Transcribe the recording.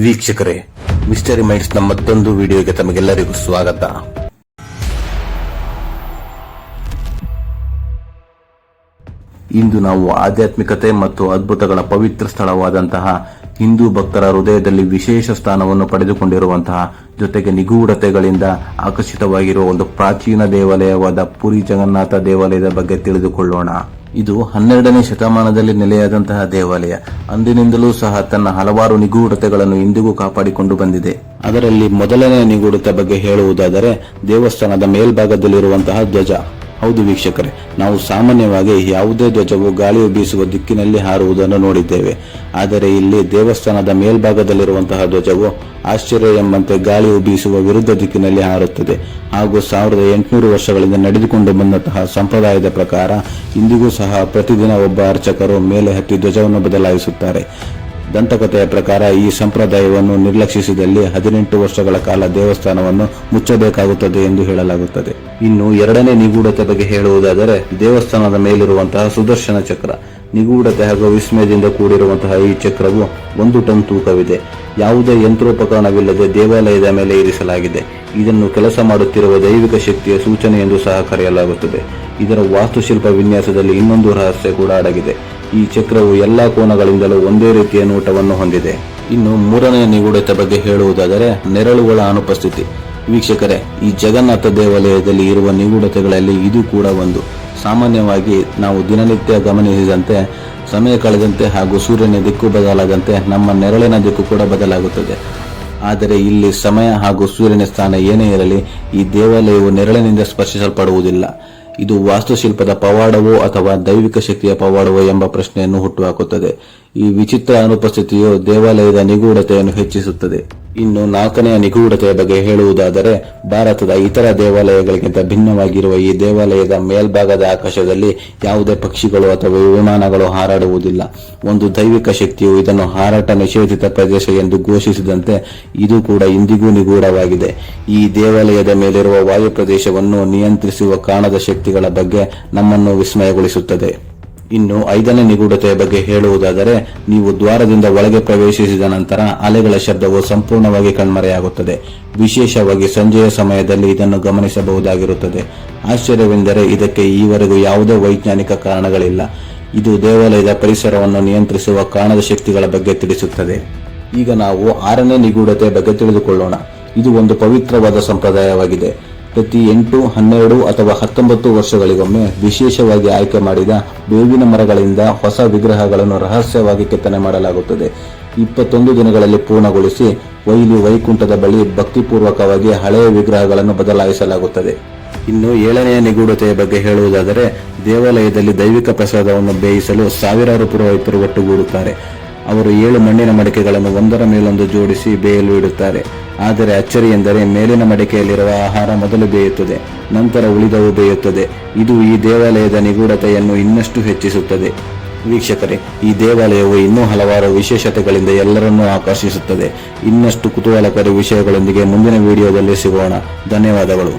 ವೀಕ್ಷಕರೇ, mystery minds ನ ಮತ್ತೊಂದು ವಿಡಿಯೋಗೆ ತಮಗೆಲ್ಲರಿಗೂ ಸ್ವಾಗತ. ಇಂದು ನಾವು ಆಧ್ಯಾತ್ಮಿಕತೆ ಮತ್ತು ಅದ್ಭುತಗಳ ಪವಿತ್ರ ಸ್ಥಳವಾದಂತಹ ಹಿಂದೂ ಭಕ್ತರ ಹೃದಯದಲ್ಲಿ ವಿಶೇಷ ಸ್ಥಾನವನ್ನು ಪಡೆದುಕೊಂಡಿರುವಂತಹ ಜೊತೆಗೆ ನಿಗೂಢತೆಗಳಿಂದ ಆಕರ್ಷಿತವಾಗಿರುವ ಒಂದು ಪ್ರಾಚೀನ ದೇವಾಲಯವಾದ ಪುರಿ ಜಗನ್ನಾಥ ದೇವಾಲಯದ ಬಗ್ಗೆ ತಿಳಿದುಕೊಳ್ಳೋಣ. ಇದು 12ನೇ ಶತಮಾನದಲ್ಲಿ ನೆಲೆಯಾದಂತಹ ದೇವಾಲಯ. ಅಂದಿನಿಂದಲೂ ಸಹ ತನ್ನ ಹಲವಾರು ನಿಗೂಢತೆಗಳನ್ನು ಇಂದಿಗೂ ಕಾಪಾಡಿಕೊಂಡು ಬಂದಿದೆ. ಅದರಲ್ಲಿ ಮೊದಲನೇ ನಿಗೂಢತೆ ಬಗ್ಗೆ ಹೇಳುವುದಾದರೆ ದೇವಸ್ಥಾನದ ಮೇಲ್ಭಾಗದಲ್ಲಿರುವಂತಹ ಧ್ವಜ. ಹೌದು ವೀಕ್ಷಕರೇ, ನಾವು ಸಾಮಾನ್ಯವಾಗಿ ಯಾವುದೇ ಧ್ವಜವು ಗಾಳಿಯು ಬೀಸುವ ದಿಕ್ಕಿನಲ್ಲಿ ಹಾರುವುದನ್ನು ನೋಡಿದ್ದೇವೆ. ಆದರೆ ಇಲ್ಲಿ ದೇವಸ್ಥಾನದ ಮೇಲ್ಭಾಗದಲ್ಲಿರುವಂತಹ ಧ್ವಜವು ಆಶ್ಚರ್ಯ ಎಂಬಂತೆ ಗಾಳಿಯು ಬೀಸುವ ವಿರುದ್ಧ ದಿಕ್ಕಿನಲ್ಲಿ ಹಾರುತ್ತದೆ. ಹಾಗೂ 1800 ವರ್ಷಗಳಿಂದ ನಡೆದುಕೊಂಡು ಬಂದಂತಹ ಸಂಪ್ರದಾಯದ ಪ್ರಕಾರ ಇಂದಿಗೂ ಸಹ ಪ್ರತಿದಿನ ಒಬ್ಬ ಅರ್ಚಕರು ಮೇಲೆ ಹತ್ತಿ ಧ್ವಜವನ್ನು ಬದಲಾಯಿಸುತ್ತಾರೆ. ದಂತಕಥೆಯ ಪ್ರಕಾರ ಈ ಸಂಪ್ರದಾಯವನ್ನು ನಿರ್ಲಕ್ಷಿಸಿದಲ್ಲಿ 18 ವರ್ಷಗಳ ಕಾಲ ದೇವಸ್ಥಾನವನ್ನು ಮುಚ್ಚಬೇಕಾಗುತ್ತದೆ ಎಂದು ಹೇಳಲಾಗುತ್ತದೆ. ಇನ್ನು ಎರಡನೇ ನಿಗೂಢತೆ ಬಗ್ಗೆ ಹೇಳುವುದಾದರೆ ದೇವಸ್ಥಾನದ ಮೇಲಿರುವಂತಹ ಸುದರ್ಶನ ಚಕ್ರ. ನಿಗೂಢತೆ ಹಾಗೂ ವಿಸ್ಮಯದಿಂದ ಕೂಡಿರುವಂತಹ ಈ ಚಕ್ರವು 1 ಟನ್ ತೂಕವಿದೆ. ಯಾವುದೇ ಯಂತ್ರೋಪಕರಣವಿಲ್ಲದೆ ದೇವಾಲಯದ ಮೇಲೆ ಇರಿಸಲಾಗಿದೆ. ಇದನ್ನು ಕೆಲಸ ಮಾಡುತ್ತಿರುವ ದೈವಿಕ ಶಕ್ತಿಯ ಸೂಚನೆ ಎಂದು ಸಹ ಕರೆಯಲಾಗುತ್ತದೆ. ಇದರ ವಾಸ್ತುಶಿಲ್ಪ ವಿನ್ಯಾಸದಲ್ಲಿ ಇನ್ನೊಂದು ರಹಸ್ಯ ಕೂಡ ಅಡಗಿದೆ. ಈ ಚಕ್ರವು ಎಲ್ಲಾ ಕೋನಗಳಿಂದಲೂ ಒಂದೇ ರೀತಿಯ ನೋಟವನ್ನು ಹೊಂದಿದೆ. ಇನ್ನು ಮೂರನೆಯ ನಿಗೂಢತೆ ಬಗ್ಗೆ ಹೇಳುವುದಾದರೆ ನೆರಳುಗಳ ಅನುಪಸ್ಥಿತಿ. ವೀಕ್ಷಕರೇ, ಈ ಜಗನ್ನಾಥ ದೇವಾಲಯದಲ್ಲಿ ಇರುವ ನಿಗೂಢತೆಗಳಲ್ಲಿ ಇದು ಕೂಡ ಒಂದು. ಸಾಮಾನ್ಯವಾಗಿ ನಾವು ದಿನನಿತ್ಯ ಗಮನಿಸಿದಂತೆ ಸಮಯ ಕಳೆದಂತೆ ಹಾಗೂ ಸೂರ್ಯನ ದಿಕ್ಕು ಬದಲಾದಂತೆ ನಮ್ಮ ನೆರಳಿನ ದಿಕ್ಕು ಕೂಡ ಬದಲಾಗುತ್ತದೆ. ಆದರೆ ಇಲ್ಲಿ ಸಮಯ ಹಾಗೂ ಸೂರ್ಯನ ಸ್ಥಾನ ಏನೇ ಇರಲಿ, ಈ ದೇವಾಲಯವು ನೆರಳಿನಿಂದ ಸ್ಪರ್ಶಿಸಲ್ಪಡುವುದಿಲ್ಲ. ಇದು ವಾಸ್ತುಶಿಲ್ಪದ ಪವಾಡವೋ ಅಥವಾ ದೈವಿಕ ಶಕ್ತಿಯ ಪವಾಡವೋ ಎಂಬ ಪ್ರಶ್ನೆಯನ್ನು ಹುಟ್ಟುಹಾಕುತ್ತದೆ. ಈ ವಿಚಿತ್ರ ಅನುಪಸ್ಥಿತಿಯು ದೇವಾಲಯದ ನಿಗೂಢತೆಯನ್ನು ಹೆಚ್ಚಿಸುತ್ತದೆ. ಇನ್ನು 4ನೆಯ ನಿಗೂಢತೆಯ ಬಗ್ಗೆ ಹೇಳುವುದಾದರೆ ಭಾರತದ ಇತರ ದೇವಾಲಯಗಳಿಗಿಂತ ಭಿನ್ನವಾಗಿರುವ ಈ ದೇವಾಲಯದ ಮೇಲ್ಭಾಗದ ಆಕಾಶದಲ್ಲಿ ಯಾವುದೇ ಪಕ್ಷಿಗಳು ಅಥವಾ ವಿಮಾನಗಳು ಹಾರಾಡುವುದಿಲ್ಲ. ಒಂದು ದೈವಿಕ ಶಕ್ತಿಯು ಇದನ್ನು ಹಾರಾಟ ನಿಷೇಧಿತ ಪ್ರದೇಶ ಎಂದು ಘೋಷಿಸಿದಂತೆ ಇದು ಕೂಡ ಇಂದಿಗೂ ನಿಗೂಢವಾಗಿದೆ. ಈ ದೇವಾಲಯದ ಮೇಲಿರುವ ವಾಯು ಪ್ರದೇಶವನ್ನು ನಿಯಂತ್ರಿಸುವ ಕಾಣದ ಶಕ್ತಿಗಳ ಬಗ್ಗೆ ನಮ್ಮನ್ನು ವಿಸ್ಮಯಗೊಳಿಸುತ್ತದೆ. ಇನ್ನು 5ನೇ ನಿಗೂಢತೆಯ ಬಗ್ಗೆ ಹೇಳುವುದಾದರೆ ನೀವು ದ್ವಾರದಿಂದ ಒಳಗೆ ಪ್ರವೇಶಿಸಿದ ನಂತರ ಅಲೆಗಳ ಶಬ್ದವು ಸಂಪೂರ್ಣವಾಗಿ ಕಣ್ಮರೆಯಾಗುತ್ತದೆ. ವಿಶೇಷವಾಗಿ ಸಂಜೆಯ ಸಮಯದಲ್ಲಿ ಇದನ್ನು ಗಮನಿಸಬಹುದಾಗಿರುತ್ತದೆ. ಆಶ್ಚರ್ಯವೆಂದರೆ ಇದಕ್ಕೆ ಈವರೆಗೂ ಯಾವುದೇ ವೈಜ್ಞಾನಿಕ ಕಾರಣಗಳಿಲ್ಲ. ಇದು ದೇವಾಲಯದ ಪರಿಸರವನ್ನು ನಿಯಂತ್ರಿಸುವ ಕಾಣದ ಶಕ್ತಿಗಳ ಬಗ್ಗೆ ತಿಳಿಸುತ್ತದೆ. ಈಗ ನಾವು 6ನೇ ನಿಗೂಢತೆಯ ಬಗ್ಗೆ ತಿಳಿದುಕೊಳ್ಳೋಣ. ಇದು ಒಂದು ಪವಿತ್ರವಾದ ಸಂಪ್ರದಾಯವಾಗಿದೆ. ಪ್ರತಿ 8, 12 ಅಥವಾ 19 ವರ್ಷಗಳಿಗೊಮ್ಮೆ ವಿಶೇಷವಾಗಿ ಆಯ್ಕೆ ಮಾಡಿದ ಬೇವಿನ ಮರಗಳಿಂದ ಹೊಸ ವಿಗ್ರಹಗಳನ್ನು ರಹಸ್ಯವಾಗಿ ಕೆತ್ತನೆ ಮಾಡಲಾಗುತ್ತದೆ. 21 ದಿನಗಳಲ್ಲಿ ಪೂರ್ಣಗೊಳಿಸಿ ವೈಕುಂಠದ ಬಳಿ ಭಕ್ತಿಪೂರ್ವಕವಾಗಿ ಹಳೆಯ ವಿಗ್ರಹಗಳನ್ನು ಬದಲಾಯಿಸಲಾಗುತ್ತದೆ. ಇನ್ನು 7ನೆಯ ನಿಗೂಢತೆಯ ಬಗ್ಗೆ ಹೇಳುವುದಾದರೆ ದೇವಾಲಯದಲ್ಲಿ ದೈವಿಕ ಪ್ರಸಾದವನ್ನು ಬೇಯಿಸಲು ಸಾವಿರಾರು ಪುರೋಹಿತರು ಒಟ್ಟುಗೂಡುತ್ತಾರೆ. ಅವರು 7 ಮಣ್ಣಿನ ಮಡಿಕೆಗಳನ್ನು ಒಂದರ ಮೇಲೊಂದು ಜೋಡಿಸಿ ಬೇಯಲು ಇಡುತ್ತಾರೆ. ಆದರೆ ಅಚ್ಚರಿ ಎಂದರೆ ಮೇಲಿನ ಮಡಿಕೆಯಲ್ಲಿರುವ ಆಹಾರ ಮೊದಲು ಬೇಯುತ್ತದೆ, ನಂತರ ಉಳಿದವು ಬೇಯುತ್ತದೆ. ಇದು ಈ ದೇವಾಲಯದ ನಿಗೂಢತೆಯನ್ನು ಇನ್ನಷ್ಟು ಹೆಚ್ಚಿಸುತ್ತದೆ. ವೀಕ್ಷಕರೇ, ಈ ದೇವಾಲಯವು ಇನ್ನೂ ಹಲವಾರು ವಿಶೇಷತೆಗಳಿಂದ ಎಲ್ಲರನ್ನೂ ಆಕರ್ಷಿಸುತ್ತದೆ. ಇನ್ನಷ್ಟು ಕುತೂಹಲಕಾರಿ ವಿಷಯಗಳೊಂದಿಗೆ ಮುಂದಿನ ವಿಡಿಯೋದಲ್ಲಿ ಸಿಗೋಣ. ಧನ್ಯವಾದಗಳು.